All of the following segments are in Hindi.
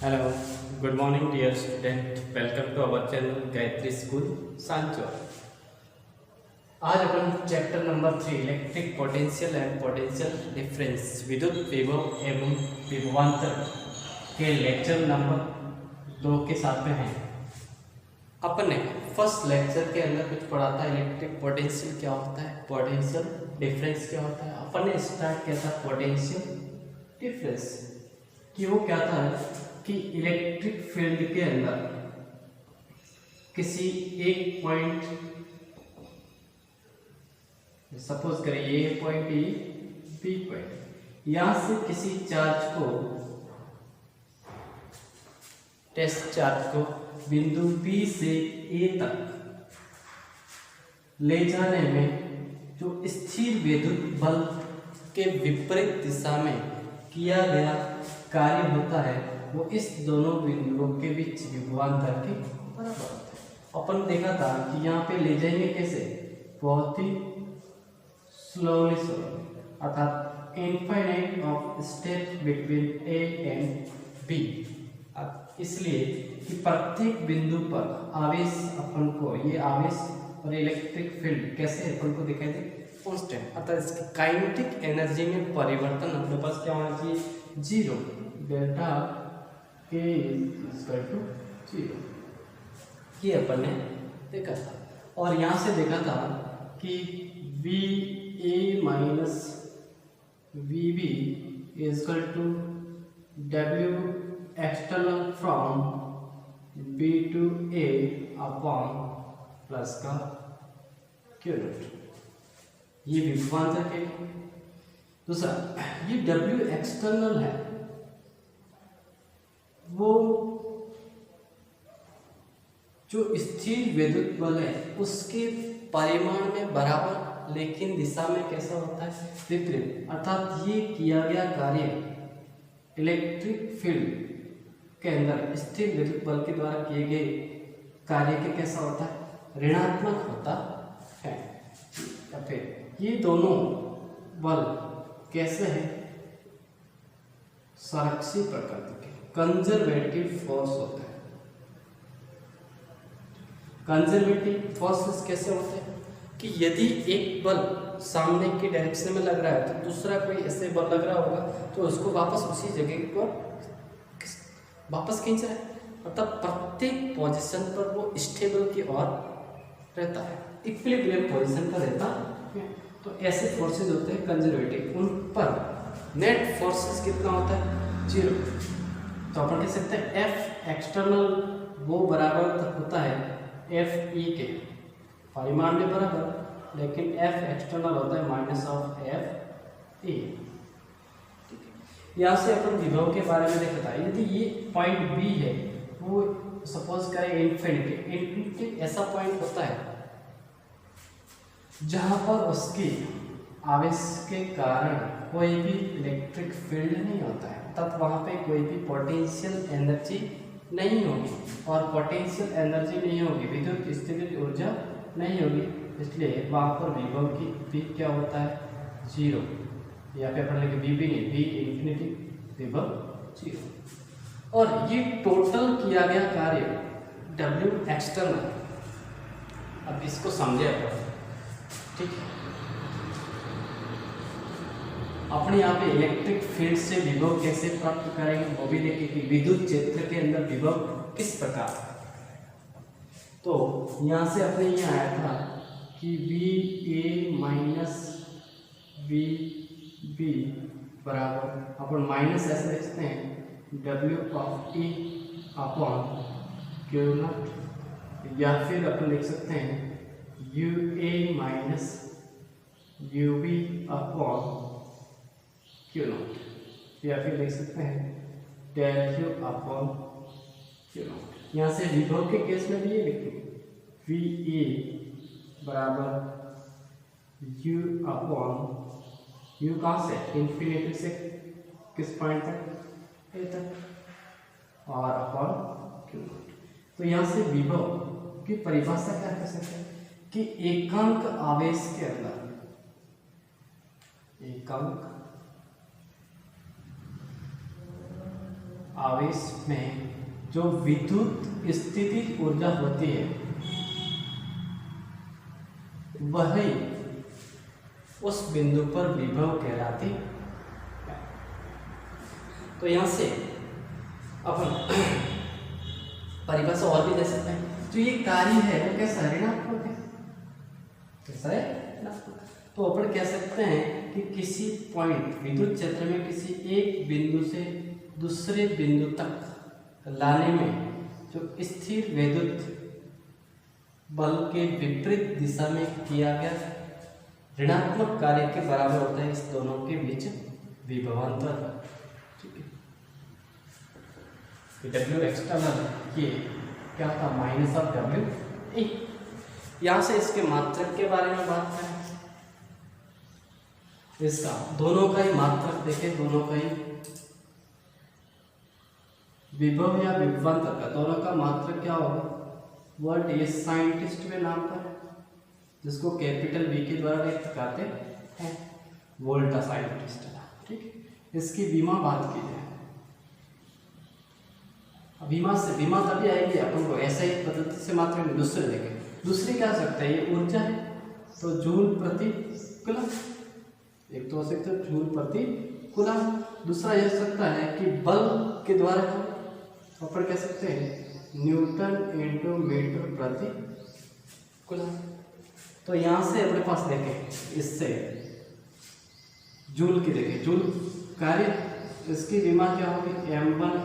Hello, good morning dear student. Welcome to our channel Gayatri School Sanchore. आज अपन chapter number 3 electric potential and potential difference विद्युत विभव एवं विभवांतर के लेक्चर नंबर 2 के साथ में हैं। अपने फर्स्ट लेक्चर के अंदर कुछ पढ़ा था, इलेक्ट्रिक पोटेंशियल क्या होता है, पोटेंशियल डिफरेंस क्या होता है। अपन ने स्टार्ट किया था पोटेंशियल डिफरेंस कि वो क्या था कि इलेक्ट्रिक फील्ड के अंदर किसी एक पॉइंट, सपोज करें ये पॉइंट ए बी पॉइंट, यहां से किसी चार्ज को, टेस्ट चार्ज को बिंदु बी से ए तक ले जाने में जो स्थिर विद्युत बल के विपरीत दिशा में किया गया कार्य होता है वो इस दोनों बिंदुओं के बीच विभवांतर के बराबर होता है। अपन देखा था कि यहाँ पे ले जाएंगे कैसे, बहुत ही स्लोली अर्थात infinite of step between A and B. इसलिए कि प्रत्येक बिंदु पर आवेश अपन को, ये आवेश और इलेक्ट्रिक फील्ड कैसे अपन को दिखाई दे, कांस्टेंट, अर्थात इसकी काइनेटिक एनर्जी में परिवर्तन अपने पास क्या होना चाहिए, जीरो, डेल्टा के इक्वल टू जीरो। ये अपन ने देखा था और यहाँ से देखा था कि V A minus V B equal to W external from B to A upon plus का क्यू नॉट, ये विभवांतर के। दूसरा, ये W एक्सटर्नल है, वो जो स्थिर विद्युत बल है उसके परिमाण में बराबर लेकिन दिशा में कैसा होता है, विपरीत। अर्थात ये किया गया कार्य इलेक्ट्रिक फील्ड के अंदर स्थिर विद्युत बल के द्वारा किए गए कार्य के कैसा होता है, ऋणात्मक होता है। या फिर ये दोनों बल कैसे हैं, संरक्षी प्रकृति के, कंजर्वेटिव फोर्स होते हैं। कंजर्वेटिव फोर्सेस कैसे होते हैं कि यदि एक बल सामने की डायरेक्शन में लग रहा है तो दूसरा कोई ऐसे बल लग रहा होगा तो उसको वापस उसी जगह पर वापस खींच रहा है, मतलब प्रत्येक पोजीशन पर वो स्टेबल की ओर रहता है, इक्विलिब्रियम पोजीशन पर रहता है। तो ऐसे फोर्सेस होते हैं कंजर्वेटिव, उन पर नेट फोर्सेस कितना होता है, जीरो। तो अपन कह सकते हैं एफ एक्सटर्नल वो बराबर होता है एफ ई के, परिमाण में बराबर, लेकिन एफ एक्सटर्नल होता है माइनस ऑफ एफ ई। यहाँ से अपन विभव के बारे में देखा था, यदि ये पॉइंट बी है वो सपोज करें इन्फिनिटी ऐसा पॉइंट होता है जहां पर उसकी आवेश के कारण कोई भी इलेक्ट्रिक फील्ड नहीं होता है, तब वहां पे कोई भी पोटेंशियल एनर्जी नहीं होगी, और पोटेंशियल एनर्जी नहीं होगी, विद्युत स्थितिज ऊर्जा नहीं होगी, इसलिए वहां पर विभव की भी क्या होता है, जीरो। या फिर अपन लिखे वी भी नहीं, वी इन्फिनिटी, विभव जीरो। और ये टोटल किया गया कार्य W एक्सटर्नल, अब इसको समझे अपन, ठीक है। अपने यहाँ पे इलेक्ट्रिक फील्ड से विभव कैसे प्राप्त करेंगे वो भी देखें कि विद्युत क्षेत्र के अंदर विभव किस प्रकार। तो यहाँ से अपने ये आया था कि V A minus V B बराबर, अपन माइनस ऐसे लिख सकते हैं W of E upon q naught, या फिर अपन लिख सकते हैं U A minus U B upon q naught, या फिर लिख सकते हैं del q upon q naught. यहाँ से विभव के केस में भी ये लिखेंगे वी ए बराबर यू अपॉन, यू कहाँ से, इन्फिनिटी से किस पॉइंट तक, ए तक, और अपॉन क्यू नॉट। तो यहाँ से विभव की परिभाषा क्या कर सकते हैं कि एकांक आवेश के अंदर, एकांक आवेश में जो विद्युत स्थितिज ऊर्जा होती है वही उस बिंदु पर विभव कहलाती है। तो यहां से अपन परिभाषा और भी दे सकते हैं। जो ये कार्य है वो कैसा है, ऋणात्मक है। कैसा है, ऋणात्मक। तो अपन कह सकते हैं कि किसी पॉइंट विद्युत क्षेत्र में किसी एक बिंदु से दूसरे बिंदु तक लाने में जो स्थिर विद्युत बल के विपरीत दिशा में किया गया ऋणात्मक कार्य के बराबर होता है इस दोनों के बीच विभवांतर। ठीक है, डब्ल्यू एक्सटर्नल ये क्या था, माइनस ऑफ डब्ल्यू ए। यहां से इसके मात्रक के बारे में बात करें, इसका दोनों का ही मात्रक देखें, दोनों का ही विभव या विभवांतर का दोनों का मात्रक क्या होगा, वर्ड ये साइंटिस्ट में नाम पर जिसको कैपिटल वी के द्वारा व्यक्त करते हैं, वोल्टा साइंटिस्ट। ठीक है, इसकी विमा बात की जाए, विमा तभी आएगी अपन को ऐसा ही पद्धति से मात्र में। दूसरे देखें, दूसरी क्या हो सकता है, ये ऊर्जा है तो जूल प्रति कूलम, एक तो हो सकता है जूल प्रति कूलम। दूसरा यह सकता है कि बल के द्वारा अपन कह सकते हैं न्यूटन इंटू मीटर प्रति कूलम। तो यहाँ से अपने पास देखें, इससे जूल की देखें, जूल कार्य इसकी विमा क्या होगी, m1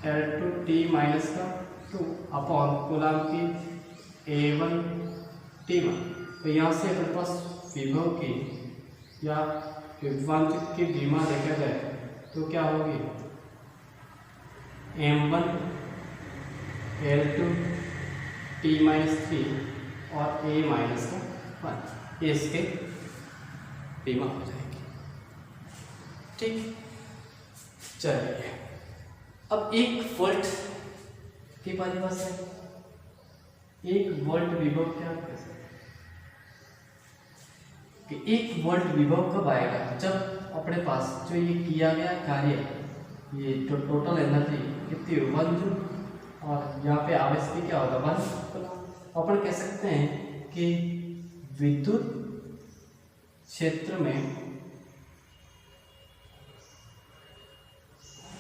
L2 T माइनस का 2 अपॉन कूलम की A1 T1। तो यहाँ से अपने पास विभव की या विभवांतर की विमा देखा जाए तो क्या होगी, m1 L2 T माइनस 3 और A माइनस का 1, ये इसके विमा हो जाएगी। ठीक, चलिए अब 1 वोल्ट की परिभाषा है। 1 वोल्ट विभव क्या कैसे कि 1 वोल्ट विभव कब आएगा, जब अपने पास जो ये किया गया कार्य, ये जो टोटल एनर्जी कितनी 1 जूल और यहाँ पे आवेश की क्या होगा 1 कूलम। अपन कह सकते हैं कि विद्युत क्षेत्र में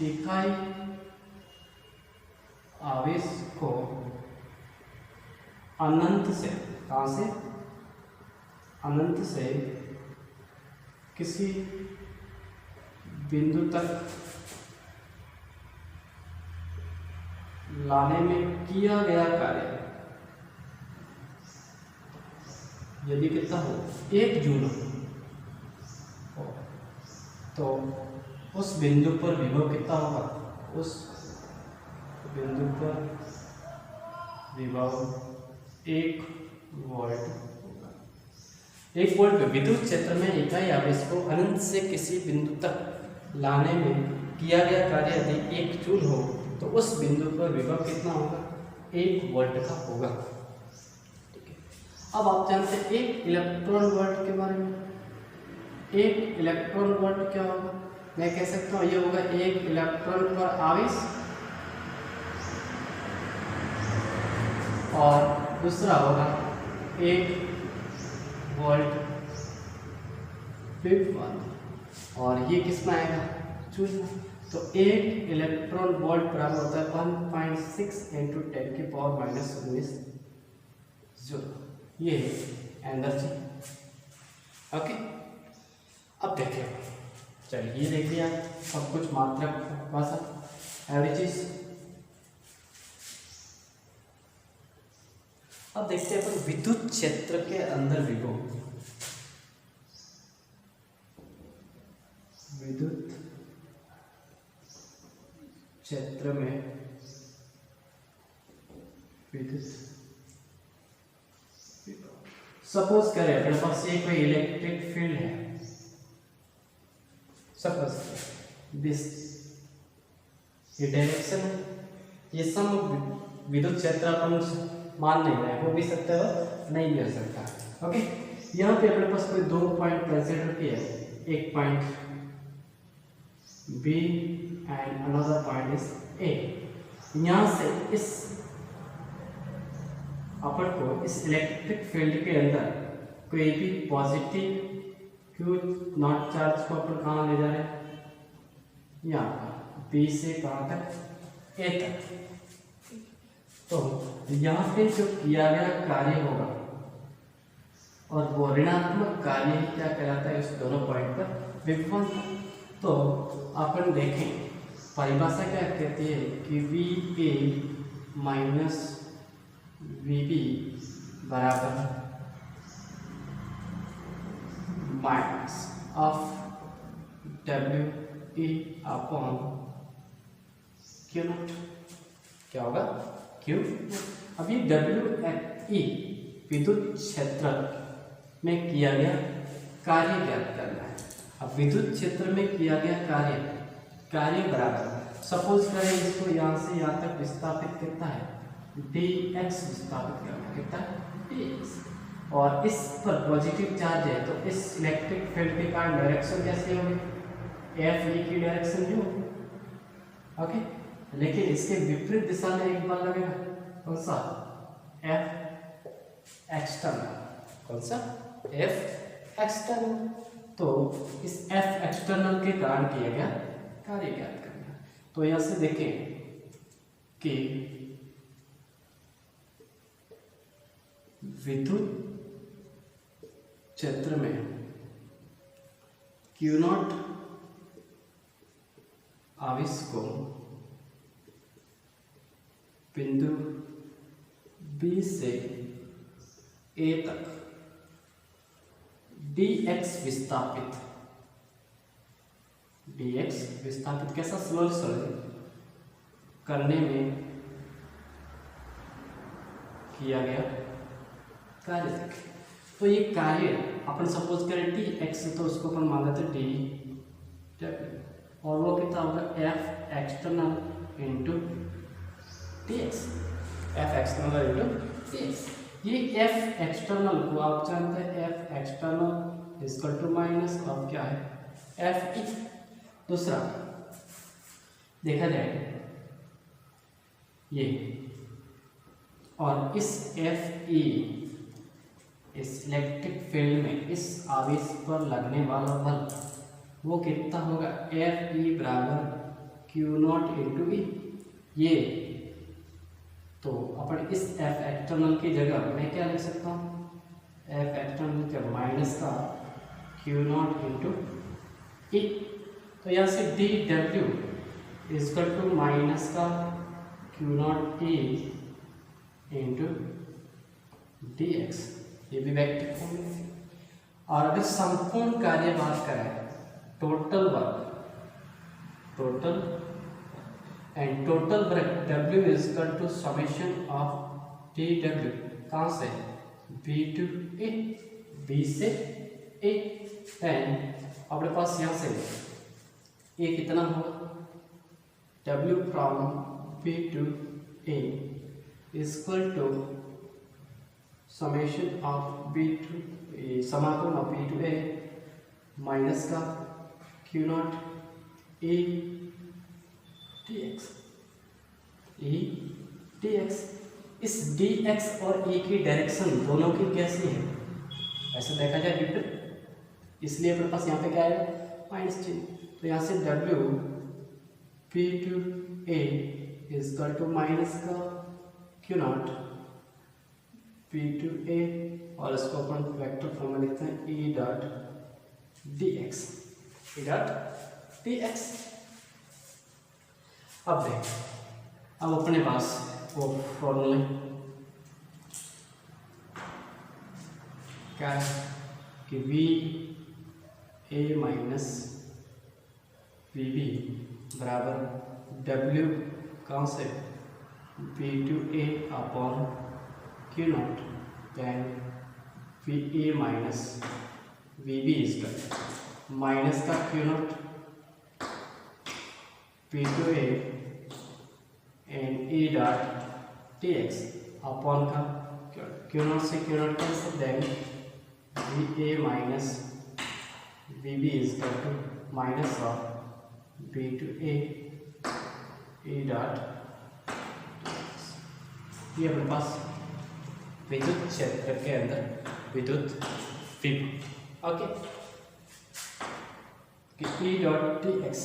इकाई आवेश को अनंत से, कहां से, अनंत से किसी बिंदु तक लाने में किया गया कार्य यदि कितना हो, 1 जूल हो, तो उस बिंदु पर विभव कितना होगा, उस बिंदु पर विभव 1 वोल्ट होगा। 1 वोल्ट विद्युत क्षेत्र में इकाई आवेश को अनंत से किसी बिंदु तक लाने में किया गया कार्य यदि 1 जूल हो तो उस बिंदु पर विभव कितना होगा, 1 वोल्ट का होगा। ठीक है, अब आप जानते हैं 1 इलेक्ट्रॉन वोल्ट के बारे में। 1 इलेक्ट्रॉन वोल्ट क्या होगा, मैं कह सकता हूँ ये होगा 1 इलेक्ट्रॉन पर आवेश, और दूसरा होगा 1 वोल्ट विभवांतर, और ये किस में आएगा, जूल में। तो 1 इलेक्ट्रॉन वोल्ट बराबर होता है 1.6 × 10⁻⁻⁹ जूल। ये है एनर्जी। ओके, अब देखिए, चलिए ये देख लिया सब कुछ, मात्रक भाषा एवरेजेस। अब देखते हैं अपन विद्युत क्षेत्र के अंदर विभव। विद्युत क्षेत्र में विद्युत सपोज करें अपने पास ये कोई इलेक्ट्रिक फील्ड है, सपोज दिस ये डायरेक्शन है, ये सब विद्युत क्षेत्र अपन मान नहीं रहे, हो भी सकता है नहीं भी हो सकता। ओके, यहाँ पे अपने पास कोई 2 पॉइंट कंसिडर किए, एक point B and another point is A। यहाँ से इस अपन को इस इलेक्ट्रिक फील्ड के अंदर कोई भी पॉजिटिव क्यू नॉट चार्ज को अपन कहाँ ले जा रहे हैं, यहाँ B से कहाँ तक, A तक। तो यहाँ पे जो किया गया कार्य होगा और वो ऋणात्मक कार्य ही क्या कहलाता है, उस दोनों पॉइंट पर विभवान। तो अपन देखें परिभाषा क्या कहती है कि VA माइनस VB बराबर minus of WE upon Q not. क्या होगा, Q। अभी WE विद्युत क्षेत्र में किया गया कार्य ज्ञात करना है। अब विद्युत क्षेत्र में किया गया कार्य बराबर, सपोज करें इसको यहाँ से यहाँ तक विस्थापित कितना है, dx विस्थापित करना कितना है, dx। और इस पर पॉजिटिव चार्ज है तो इस इलेक्ट्रिक फील्ड के कारण डायरेक्शन कैसे होगी, Fe की डायरेक्शन जो होगी, ओके। लेकिन इसके विपरीत दिशा में एक बल लगेगा, कौन सा, F एक्सटर्नल। कौन सा, F एक्सटर्नल। तो इस F एक्सटर्नल के कारण किया गया कार्य ज्ञात करना। तो यहां से देखें कि विद्युत क्षेत्र में Q नॉट आवेश को बिंदु B से A तक dx विस्थापित कैसा, स्लो करने में किया गया कार्य। तो ये कार्य अपन सपोज करें dx, तो उसको अपन मान लेते d, और वो कितना होगा, F external into dx, F external into dx। ये F एक्सटर्नल को आप जानते हैं, F external equal to minus of क्या है, Fe। दूसरा देखा जाए ये, और इस Fe इस इलेक्ट्रिक फील्ड में इस आवेश पर लगने वाला बल वो कितना होगा, Fe बराबर Q नॉट इंटू E। ये तो अपन इस F एक्सटर्नल की जगह मैं क्या लिख सकता हूँ, F एक्सटर्नल के माइनस का Q नॉट इंटू E। तो यहाँ से dW इक्वल टू माइनस का Q naught E into dx, ये भी वैक्टर फॉर्म है। और अगर संपूर्ण कार्य बात करें, total work, and total work W is equal to summation of dW, कहाँ से, B टू A, B से A। एंड अपने पास यहाँ से A कितना होगा, W from B to A is equal to summation of B to समाकलन of B to A minus का Q naught E dx, E dx। इस dx और E की डायरेक्शन दोनों की कैसी है, ऐसे देखा जाए विपरीत, इसलिए अपने पास यहाँ पे क्या है, माइनस चिन्ह। तो यहाँ से W P to A is equal to minus का Q naught P to A, और इसको अपन वेक्टर फॉर्म में लिखते हैं E dot dx, E dot dx। अब देख, अब अपने पास वो फॉर्मूले क्या है कि VA माइनस VB बराबर W कहाँ से, P to A upon Q naught, then VA minus VB is minus का Q naught P to A and E dot dx upon का Q नॉट से Q naught cancel, then VA minus VB is to minus of B to A dot, ये अपने पास विद्युत क्षेत्र के अंदर विद्युत विभव। Okay, E dot d x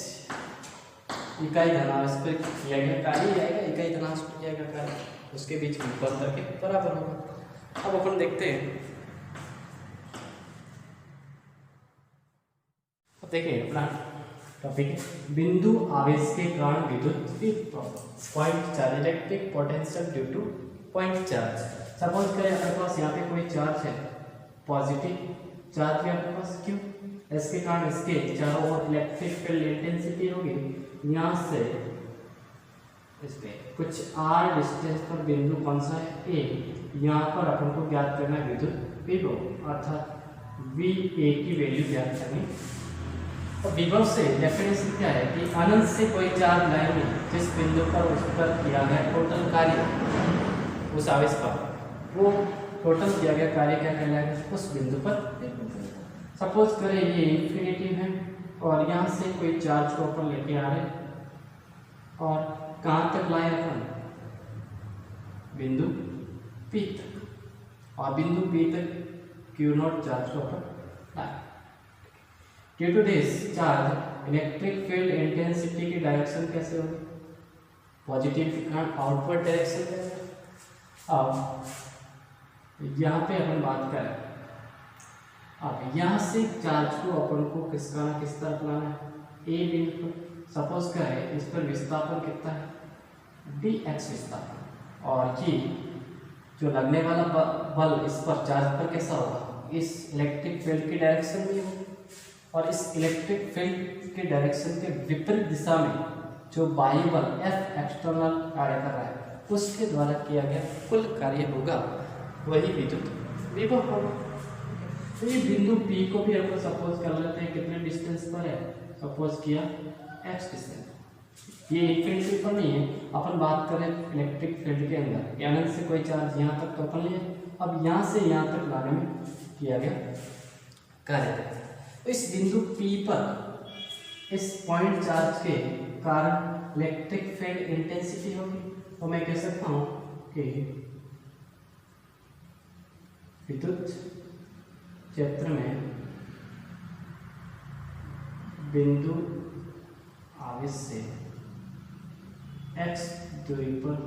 इकाई धनावेश पर किया गया कार्य आएगा, इकाई धनावेश पर किया गया कार्य उसके बीच में अंतर के बराबर होगा। अब अपन देखते हैं, अब देखिए अपना टॉपिक है बिंदु आवेश के कारण विद्युत विभव, point charge, electric potential due two point charge. Suppose करें अपने पास यहाँ पे कोई चार्ज है, पॉजिटिव चार्ज है अपने पास, क्यों? इसके कारण इसके चारों ओर इलेक्ट्रिक फील्ड इंटेंसिटी होगी। यहाँ से इस पे कुछ आर डिस्टेंस पर बिंदु कौन सा है? ए। यहाँ पर अपन को ज्ञात करना है विद्युत विभव, अर्थात वी ए की वैल्यू ज्ञात करनी। और विभव से डेफिनेशन क्या है कि अनंत से कोई चार्ज लाएंगे जिस बिंदु पर उस पर किया गया टोटल कार्य, उस आवेश पर वो टोटल किया गया कार्य क्या कहलाएगा? उस बिंदु पर। सपोज करें ये इंफिनिटी है और यहाँ से कोई चार्ज को अपन लेके आ रहे और कहाँ तक लाए अपन? बिंदु P तक, और बिंदु P तक Q नॉट चार्ज को अपन लाए। Due to this charge electric field intensity की डायरेक्शन कैसे होगी? पॉजिटिव के कारण आउटवर्ड डायरेक्शन है। अब यहाँ पे अपन बात करें, अब यहाँ से चार्ज को अपन को किस तरफ लाना है? ए बिंदु पर। सपोज करें इस पर विस्थापन कितना है? dx विस्थापन, और ये जो लगने वाला बल इस पर चार्ज पर कैसा होगा? इस इलेक्ट्रिक फील्ड की डायरेक्शन में होगा, और इस इलेक्ट्रिक फील्ड के डायरेक्शन के विपरीत दिशा में जो बाह्य बल F एक्सटर्नल कार्य कर रहा है उसके द्वारा किया गया कुल कार्य होगा, वही विद्युत विभव होगा। तो ये बिंदु P को भी अपन सपोज कर लेते हैं कितने डिस्टेंस पर है? सपोज किया x डिस्टेंस, ये इंफिनिटी पर नहीं है, अपन बात करें इलेक्ट्रिक फील्ड के अंदर, अनंत से कोई चार्ज यहाँ तक तो अपन लिए, अब यहाँ से यहाँ तक लाने में किया गया कार्य। तो इस बिंदु P पर इस पॉइंट चार्ज के कारण इलेक्ट्रिक फील्ड इंटेंसिटी होगी। तो मैं कह सकता हूँ कि विद्युत क्षेत्र में बिंदु आवेश से x दूरी पर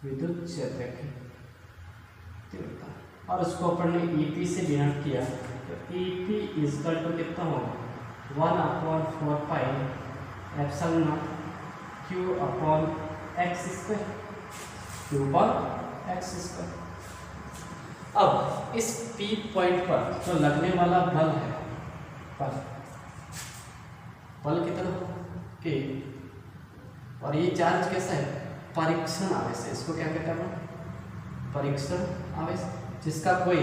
विद्युत क्षेत्र की तीव्रता, और उसको अपन ने EP से डिनोट किया, तो EP इक्वल टू कितना होगा? 1/4 pi epsilon naught Q upon x square, Q पर x स्क्वायर। अब इस P पॉइंट पर जो लगने वाला बल है, बल कितना के, और ये चार्ज कैसा है? परीक्षण आवेश है। इसको क्या कहते हैं? परीक्षण आवेश, जिसका कोई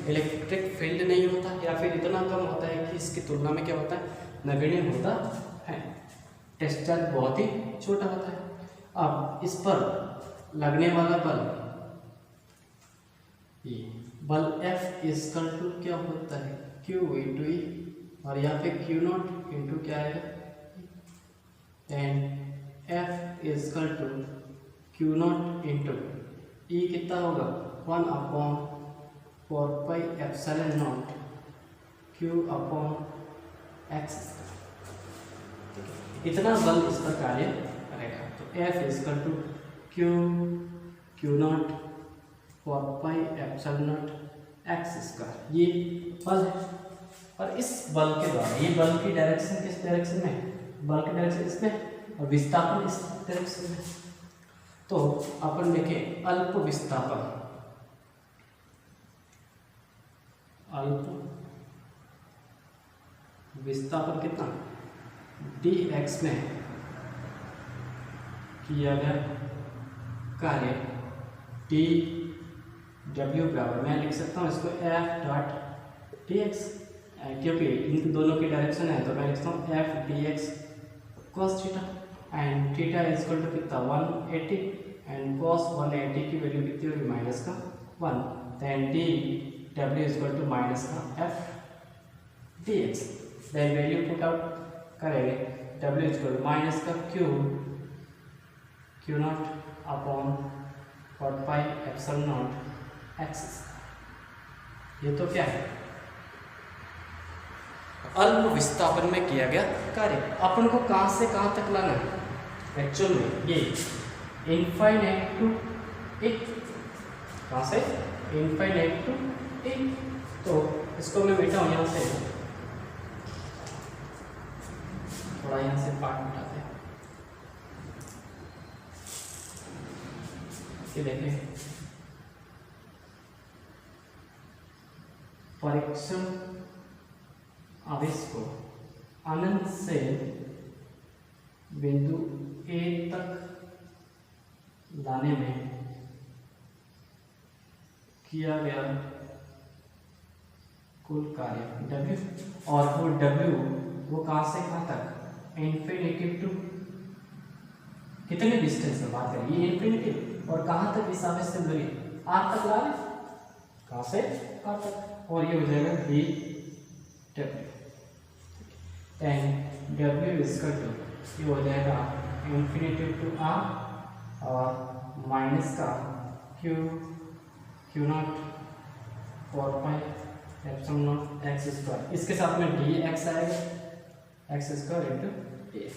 इलेक्ट्रिक फील्ड नहीं होता या फिर इतना कम होता है कि इसकी तुलना में क्या होता है? नगण्य होता है। टेस्ट चार्ज बहुत ही छोटा होता है। अब इस पर लगने वाला बल, ये बल F इक्वल टू क्या होता है? Q इंटू ई, और यहाँ पे Q नॉट इंटू क्या आएगा? And F equal to Q naught into e कितना होगा? 1/4 pi epsilon naught Q upon x। इतना बल इस पर कार्य करेगा। तो F equal to Q naught 4 pi epsilon naught x square, ये बल है। और इस बल के द्वारा, ये बल की डायरेक्शन किस डायरेक्शन में? बल की डायरेक्शन इसमें, और विस्थापन इस डायरेक्शन में। तो अपन देखें अल्प विस्थापन, अल्प विस्थापन कितना? dx में किया गया कार्य dw बराबर, मैं लिख सकता हूँ इसको F डॉट dx, क्योंकि इन दोनों की डायरेक्शन है तो मैं लिखता हूँ F dx cos theta, and theta is equal to कितना? 180, एंड cos 180 की वैल्यू कितनी होगी? माइनस का 1, then dw is equal to minus का F dx। Then value put out करेंगे W इक्वल माइनस का q naught upon 4 pi epsilon naught x. ये तो क्या है, अल्प विस्थापन में किया गया कार्य। अपन को कहां से कहां तक लाना है एक्चुअल में, ये इनफाइनाइट टू ए, कहां से इनफाइनाइट टू ए। तो इसको मैं मिटाऊं यहां से, थोड़ा यहां से पार्ट मिटाते हैं। ये देखिए परीक्षण आवेश को अनंत से बिंदु ए तक लाने में किया गया कुल कार्य W, और वो W वो कहां से कहां तक, इन्फिनिटी टू कितने डिस्टेंस में बात करें, ये इन्फिनिटी और कहां तक इस आवेश से दूरी R तक ला रहे, कहां से R तक, और ये हो जाएगा V W। And W equal to ये हो जाएगा इन्फिनिटी टू R और माइनस का q naught 4 pi epsilon naught x square, इसके साथ में dx आएगा, एक्स स्क्वायर इंटू dx।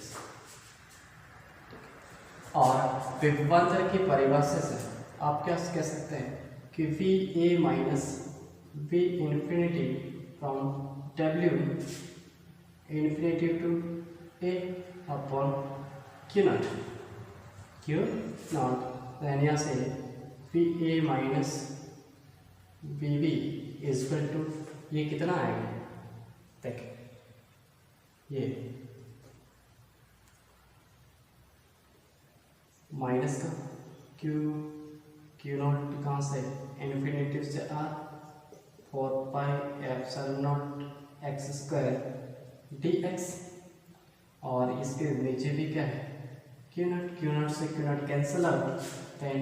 और विभवांतर की परिभाषा से आप क्या कह सकते हैं कि V A minus V infinity from W infinity to A upon Q naught, then यहाँ से V A minus V B equal to ये कितना आएगा, देखिए ये माइनस का क्यू नॉट कहाँ से इन्फिनिटी से R 4 pi epsilon naught x square dx, और इसके नीचे भी क्या है क्यू नॉट से q naught cancel out, then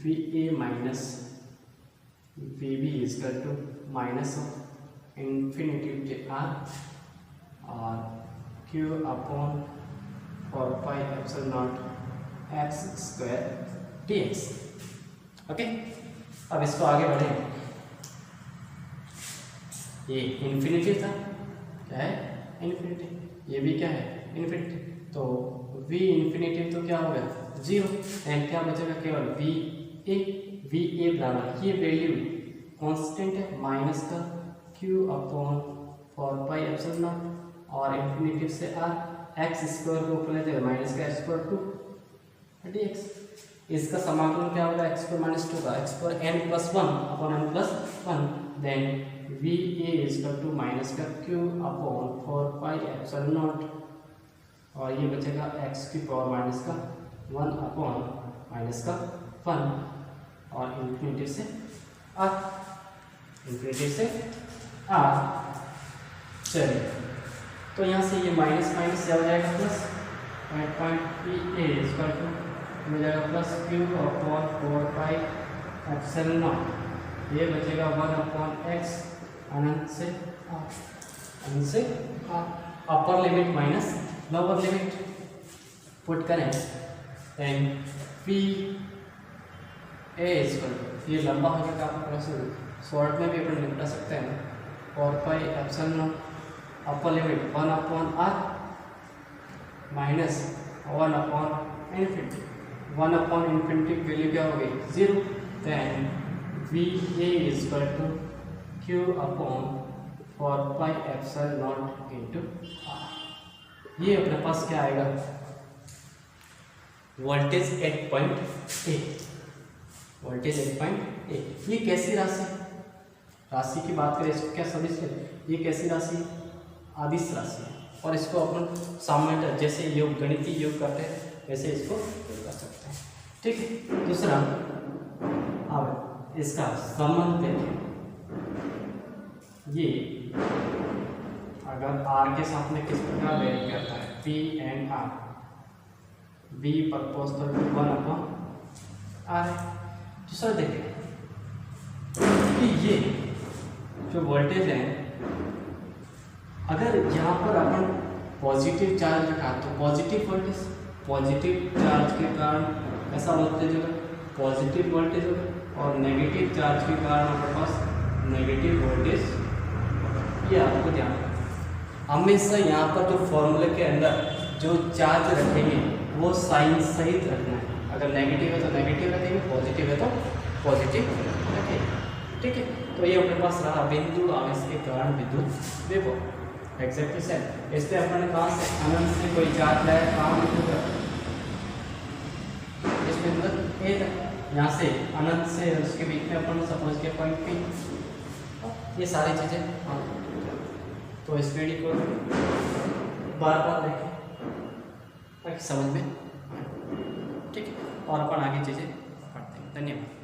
we A minus V B equal to minus of infinity to R और q upon 4 pi epsilon naught x square dx। Okay, अब इसको आगे बढ़ें, ये इन्फिनिटी था, क्या है इन्फिनिटी, ये भी क्या है इन्फिनिटी, तो v इन्फिनिटी तो क्या हो गया 0, एंड क्या बचेगा केवल v a बराबर ये वैल्यू कांस्टेंट है माइनस का q upon 4 pi epsilon naught और इन्फिनिटी से r एक्स स्क्वायर को ऊपर ले जाएगा माइनस का स्क्वायर टू dx। इसका समाकलन क्या होगा x स्क्वायर माइनस 2 का x square n plus 1 upon n plus 1, then V A equal to minus का q upon 4 pi epsilon naught और ये बचेगा x की पावर माइनस का 1 अपॉन माइनस का 1 और इन्फिनिटी से r, चलिए तो यहाँ से ये माइनस माइनस से हो जाएगा plus, point p a equal to हो जाएगा plus q upon 4 pi epsilon naught, ये बचेगा 1 अपॉन एक्स अनंत से r, upper limit minus lower limit put करें, then p a equal to ये लंबा हो जाएगा, आपको प्रोसेस शॉर्ट में भी अपन निपटा सकते हैं, 4 pi epsilon naught upper limit 1 upon r minus 1 upon infinity, 1 upon infinity की वैल्यू क्या हो गई 0, then V A equal to q upon 4 pi epsilon naught into r। ये अपने पास क्या आएगा वोल्टेज 8.8, वोल्टेज 8.8। ये कैसी राशि की बात करें, इसको क्या सदिश है, ये कैसी राशि आदिश राशि है, और इसको अपन सामान्य जैसे योग गणितीय योग करते हैं वैसे इसको कर सकते हैं, ठीक है। दूसरा, अब इसका संबंध देखें, ये अगर r के साथ में किस प्रकार वेरी करता है p and r, b proportional to 1 upon r है। दूसरा देखें कि ये जो वोल्टेज है अगर यहाँ पर अपन पॉजिटिव चार्ज रखा तो पॉजिटिव वोल्टेज, पॉजिटिव चार्ज के कारण ऐसा वोल्टेज होगा, पॉजिटिव वोल्टेज होगा, और नेगेटिव चार्ज के कारण हमारे पास नेगेटिव वोल्टेज। ये आपको ध्यान रखना हमेशा। यहाँ पर जो फॉर्मूले के अंदर जो चार्ज रखेंगे वो साइन सहित रखना है। अगर नेगेटिव है तो नेगेटिव रखेंगे, पॉजिटिव है तो पॉजिटिव रखेंगे, ठीक है। तो ये अपने पास रहा बिंदु आवेश के कारण विद्युत विभव, एग्जैक्टली सेम। इससे अपन कहाँ से अनंत से कोई चार्ज लाया, कहाँ इस बिंदु ए तक, यहाँ से अनंत से उसके बीच में अपन सपोज के पॉइंट पी, ये सारी चीज़ें। हाँ, तो इस वीडियो को बार बार देखें ताकि समझ में, ठीक है, और अपन आगे चीज़ें पढ़ते हैं। धन्यवाद।